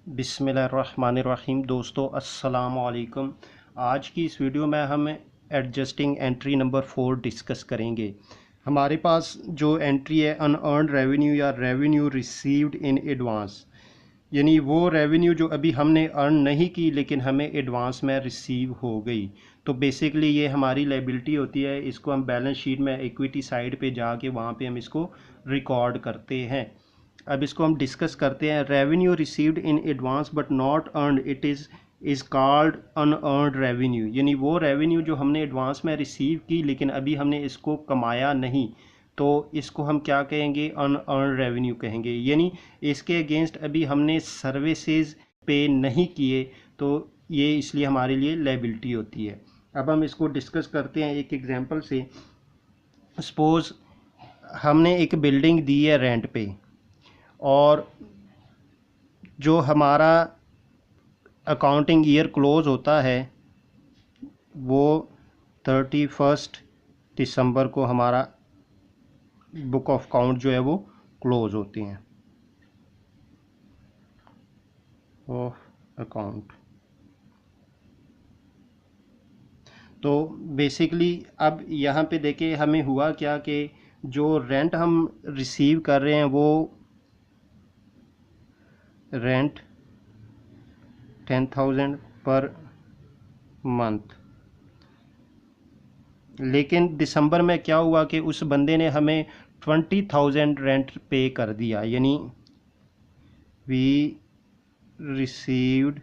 बिस्मिल्लाहिर्रहमानिर्रहीम। दोस्तों अस्सलाम वालेकुम। आज की इस वीडियो में हम एडजस्टिंग एंट्री नंबर 4 डिस्कस करेंगे। हमारे पास जो एंट्री है अनअर्न्ड रेवेन्यू या रेवेन्यू रिसीव्ड इन एडवांस, यानी वो रेवेन्यू जो अभी हमने अर्न नहीं की लेकिन हमें एडवांस में रिसीव हो गई। तो बेसिकली ये हमारी लायबिलिटी होती है। इसको हम बैलेंस शीट में इक्विटी साइड पे जाके वहाँ पे हम इसको रिकॉर्ड करते हैं। अब इसको हम डिस्कस करते हैं। Revenue received in advance but not earned it is called unearned revenue, यानी वो रेवेन्यू जो हमने एडवांस में रिसीव की लेकिन अभी हमने इसको कमाया नहीं, तो इसको हम क्या कहेंगे? अनअर्न्ड रेवेन्यू कहेंगे। यानी इसके अगेंस्ट अभी हमने सर्विसेज पे नहीं किए, तो ये इसलिए हमारे लिए लायबिलिटी होती है। अब हम इसको डिस्कस करते हैं एक एग्जांपल से। सपोज़ हमने एक बिल्डिंग दी है रेंट पे, और जो हमारा अकाउंटिंग ईयर क्लोज़ होता है वो 31 दिसंबर को हमारा बुक ऑफ अकाउंट जो है वो क्लोज़ होती हैं ऑफ अकाउंट। तो बेसिकली अब यहाँ पे देखें हमें हुआ क्या कि जो रेंट हम रिसीव कर रहे हैं वो रेंट 10,000 पर मंथ, लेकिन दिसंबर में क्या हुआ कि उस बंदे ने हमें 20,000 रेंट पे कर दिया। यानी we received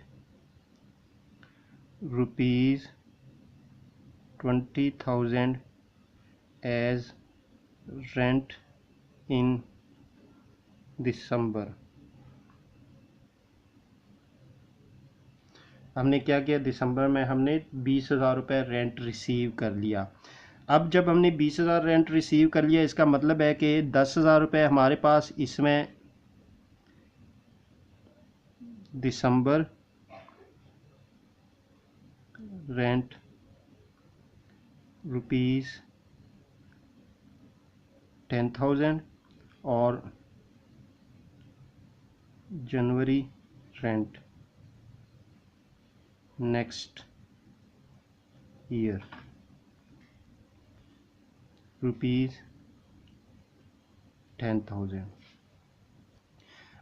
rupees 20,000 as rent in December. हमने क्या किया? दिसंबर में हमने 20,000 रुपये रेंट रिसीव कर लिया। अब जब हमने 20,000 रेंट रिसीव कर लिया, इसका मतलब है कि 10,000 रुपये हमारे पास इसमें दिसंबर रेंट रुपीज़ 10,000 और जनवरी रेंट नेक्स्ट ईयर रुपीज़ 10,000।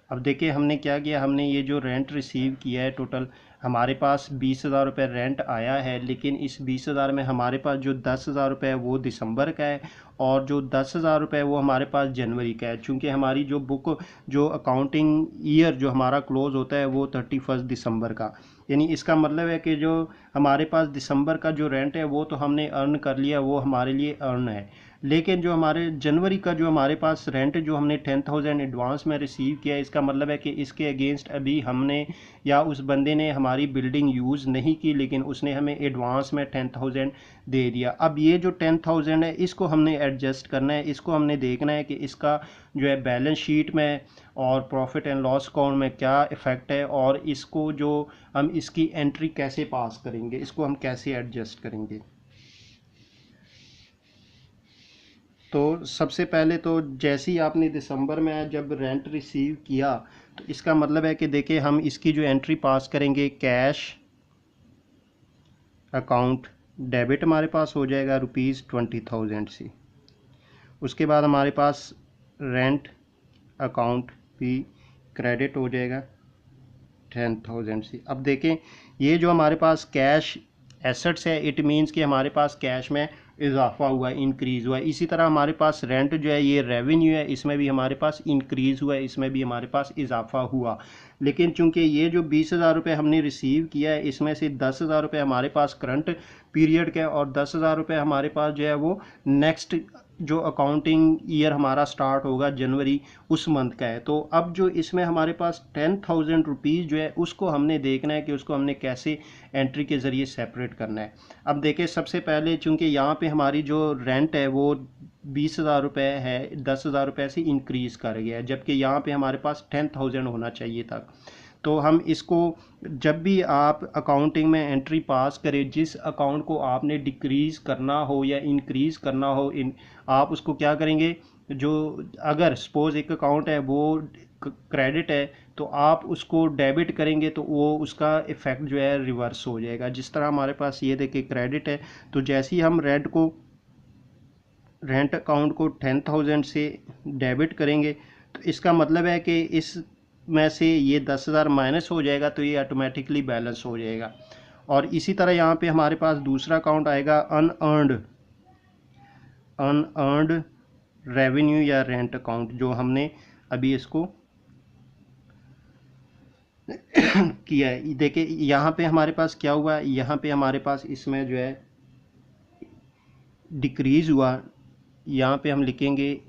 अब देखिए हमने क्या किया, हमने ये जो रेंट रिसीव किया है टोटल हमारे पास 20,000 रुपये रेंट आया है, लेकिन इस 20,000 में हमारे पास जो 10,000 रुपये है वो दिसंबर का है और जो 10,000 रुपये वो हमारे पास जनवरी का है। चूँकि हमारी जो बुक जो अकाउंटिंग ईयर जो हमारा क्लोज़ होता है वो 31 दिसंबर का, यानी इसका मतलब है कि जो हमारे पास दिसंबर का जो रेंट है वो तो हमने अर्न कर लिया, वो हमारे लिए अर्न है। लेकिन जो हमारे जनवरी का जो हमारे पास रेंट जो हमने 10,000 एडवांस में रिसीव किया, इसका मतलब है कि इसके अगेंस्ट अभी हमने या उस बंदे ने हमारी बिल्डिंग यूज़ नहीं की लेकिन उसने हमें एडवांस में 10,000 दे दिया। अब ये जो 10,000 है इसको हमने एडजस्ट करना है, इसको हमने देखना है कि इसका जो है बैलेंस शीट में और प्रॉफिट एंड लॉस अकाउंट में क्या इफ़ेक्ट है, और इसको जो हम इसकी एंट्री कैसे पास करेंगे, इसको हम कैसे एडजस्ट करेंगे। तो सबसे पहले तो जैसे ही आपने दिसंबर में जब रेंट रिसीव किया, तो इसका मतलब है कि देखिए हम इसकी जो एंट्री पास करेंगे, कैश अकाउंट डेबिट हमारे पास हो जाएगा ₹20,000 से। उसके बाद हमारे पास रेंट अकाउंट भी क्रेडिट हो जाएगा 10,000 से। अब देखें ये जो हमारे पास कैश एसेट्स है, इट मीन्स कि हमारे पास कैश में इजाफा हुआ है, इंक्रीज़ हुआ है। इसी तरह हमारे पास रेंट जो है ये रेवेन्यू है, इसमें भी हमारे पास इंक्रीज़ हुआ है, इसमें भी हमारे पास इजाफा हुआ। लेकिन चूंकि ये जो 20,000 रुपये हमने रिसीव किया है इसमें से 10,000 रुपये हमारे पास करंट पीरियड का और 10,000 रुपये हमारे पास जो है वो नेक्स्ट जो अकाउंटिंग ईयर हमारा स्टार्ट होगा जनवरी उस मंथ का है। तो अब जो इसमें हमारे पास 10,000 रुपीज़ जो है उसको हमने देखना है कि उसको हमने कैसे एंट्री के ज़रिए सेपरेट करना है। अब देखिए सबसे पहले चूंकि यहाँ पे हमारी जो रेंट है वो 20,000 रुपये है, 10,000 रुपये से इंक्रीज़ कर गया है, जबकि यहाँ पे हमारे पास 10,000 होना चाहिए था। तो हम इसको जब भी आप अकाउंटिंग में एंट्री पास करें, जिस अकाउंट को आपने डिक्रीज़ करना हो या इंक्रीज़ करना हो, आप उसको क्या करेंगे, जो अगर सपोज़ एक अकाउंट है वो क्रेडिट है तो आप उसको डेबिट करेंगे तो वो उसका इफ़ेक्ट जो है रिवर्स हो जाएगा। जिस तरह हमारे पास ये देखिए क्रेडिट है, तो जैसे ही हम रेंट अकाउंट को 10,000 से डेबिट करेंगे तो इसका मतलब है कि इस में से ये 10,000 माइनस हो जाएगा, तो ये ऑटोमेटिकली बैलेंस हो जाएगा। और इसी तरह यहाँ पे हमारे पास दूसरा अकाउंट आएगा अनअर्नड रेवेन्यू या रेंट अकाउंट, जो हमने अभी इसको किया है। देखिए यहाँ पे हमारे पास क्या हुआ, यहाँ पे हमारे पास इसमें जो है डिक्रीज हुआ। यहाँ पे हम लिखेंगे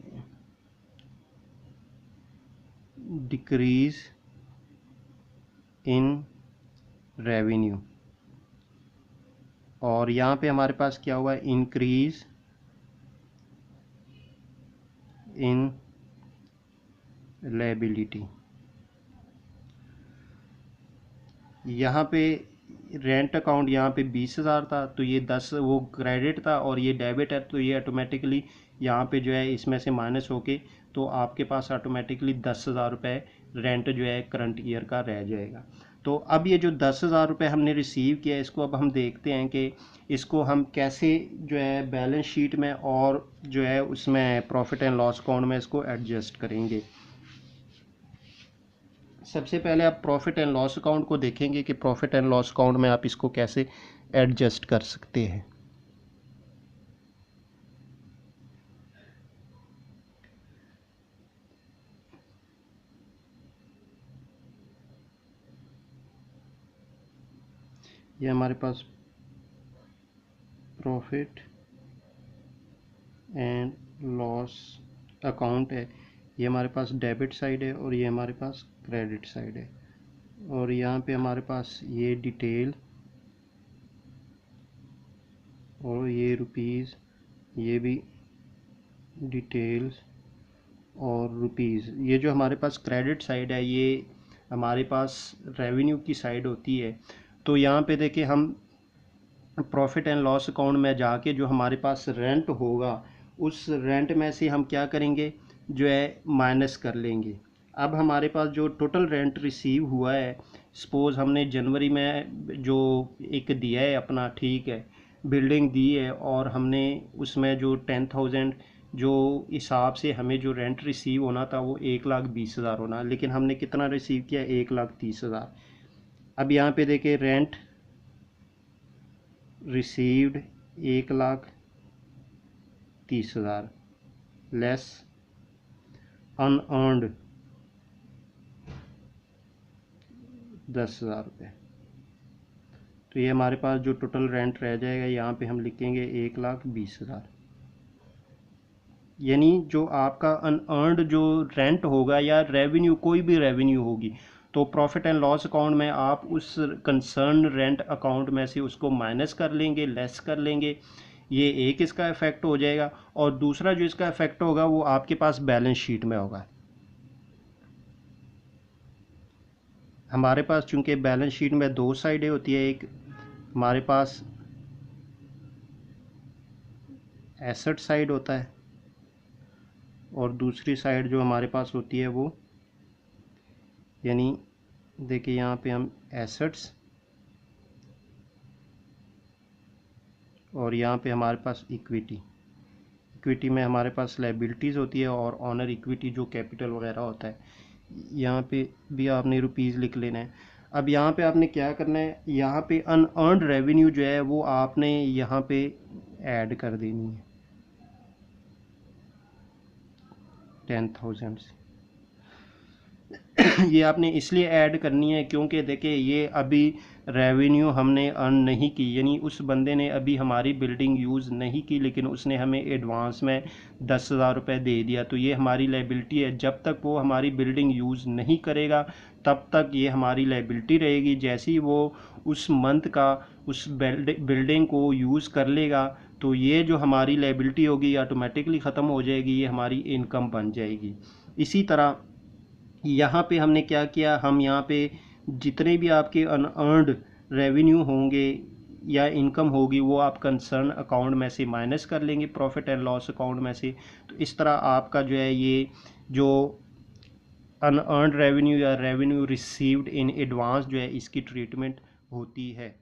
डिक्रीज इन रेवेन्यू, और यहाँ पे हमारे पास क्या हुआ, इंक्रीज इन लायबिलिटी। यहाँ पे रेंट अकाउंट यहाँ पे 20,000 था, तो ये 10 वो क्रेडिट था और ये डेबिट है, तो ये ऑटोमेटिकली यहाँ पे जो है इसमें से माइनस होके तो आपके पास ऑटोमेटिकली 10,000 रुपये रेंट जो है करंट ईयर का रह जाएगा। तो अब ये जो 10,000 रुपये हमने रिसीव किया, इसको अब हम देखते हैं कि इसको हम कैसे जो है बैलेंस शीट में और जो है उसमें प्रॉफिट एंड लॉस अकाउंट में इसको एडजस्ट करेंगे। सबसे पहले आप प्रॉफिट एंड लॉस अकाउंट को देखेंगे कि प्रॉफिट एंड लॉस अकाउंट में आप इसको कैसे एडजस्ट कर सकते हैं। ये हमारे पास प्रॉफिट एंड लॉस अकाउंट है, ये हमारे पास डेबिट साइड है और ये हमारे पास क्रेडिट साइड है। और यहाँ पे हमारे पास ये डिटेल और ये रुपीज़, ये भी डिटेल्स और रुपीज़। ये जो हमारे पास क्रेडिट साइड है ये हमारे पास रेवेन्यू की साइड होती है। तो यहाँ पे देखिए हम प्रॉफिट एंड लॉस अकाउंट में जाके जो हमारे पास रेंट होगा उस रेंट में से हम क्या करेंगे, जो है माइनस कर लेंगे। अब हमारे पास जो टोटल रेंट रिसीव हुआ है, सपोज़ हमने जनवरी में जो एक दिया है अपना, ठीक है, बिल्डिंग दी है और हमने उसमें जो 10,000 जो हिसाब से हमें जो रेंट रिसीव होना था वो 1,20,000 होना, लेकिन हमने कितना रिसीव किया, 1,30,000। अब यहाँ पे देखें रेंट रिसीव्ड 1,30,000 लेस अनअर्नड 10,000 रुपये, तो ये हमारे पास जो टोटल रेंट रह जाएगा यहाँ पे हम लिखेंगे 1,20,000। यानी जो आपका अनअर्नड जो रेंट होगा या रेवेन्यू, कोई भी रेवेन्यू होगी, तो प्रॉफिट एंड लॉस अकाउंट में आप उस कंसर्न रेंट अकाउंट में से उसको माइनस कर लेंगे, लेस कर लेंगे। ये एक इसका इफ़ेक्ट हो जाएगा, और दूसरा जो इसका इफ़ेक्ट होगा वो आपके पास बैलेंस शीट में होगा। हमारे पास चूंकि बैलेंस शीट में दो साइडें होती है, एक हमारे पास एसेट साइड होता है और दूसरी साइड जो हमारे पास होती है वो, यानी देखिए यहाँ पे हम एसेट्स और यहाँ पे हमारे पास इक्विटी में हमारे पास लायबिलिटीज़ होती है और ऑनर इक्विटी जो कैपिटल वगैरह होता है। यहाँ पे भी आपने रुपीज़ लिख लेना है। अब यहाँ पे आपने क्या करना है, यहाँ पे अनअर्नड रेवेन्यू जो है वो आपने यहाँ पे ऐड कर देनी है 10,000 से। ये आपने इसलिए ऐड करनी है क्योंकि देखिए ये अभी रेवेन्यू हमने अर्न नहीं की, यानी उस बंदे ने अभी हमारी बिल्डिंग यूज़ नहीं की, लेकिन उसने हमें एडवांस में 10,000 रुपये दे दिया, तो ये हमारी लायबिलिटी है। जब तक वो हमारी बिल्डिंग यूज़ नहीं करेगा तब तक ये हमारी लायबिलिटी रहेगी। जैसे ही वो उस मंथ का उस बिल्डिंग को यूज़ कर लेगा तो ये जो हमारी लायबिलिटी होगी ऑटोमेटिकली ख़त्म हो जाएगी, ये हमारी इनकम बन जाएगी। इसी तरह यहाँ पे हमने क्या किया, हम यहाँ पे जितने भी आपके अनअर्नड रेवेन्यू होंगे या इनकम होगी वो आप कंसर्न अकाउंट में से माइनस कर लेंगे, प्रॉफिट एंड लॉस अकाउंट में से। तो इस तरह आपका जो है ये जो अनअर्नड रेवेन्यू या रेवेन्यू रिसीव्ड इन एडवांस जो है इसकी ट्रीटमेंट होती है।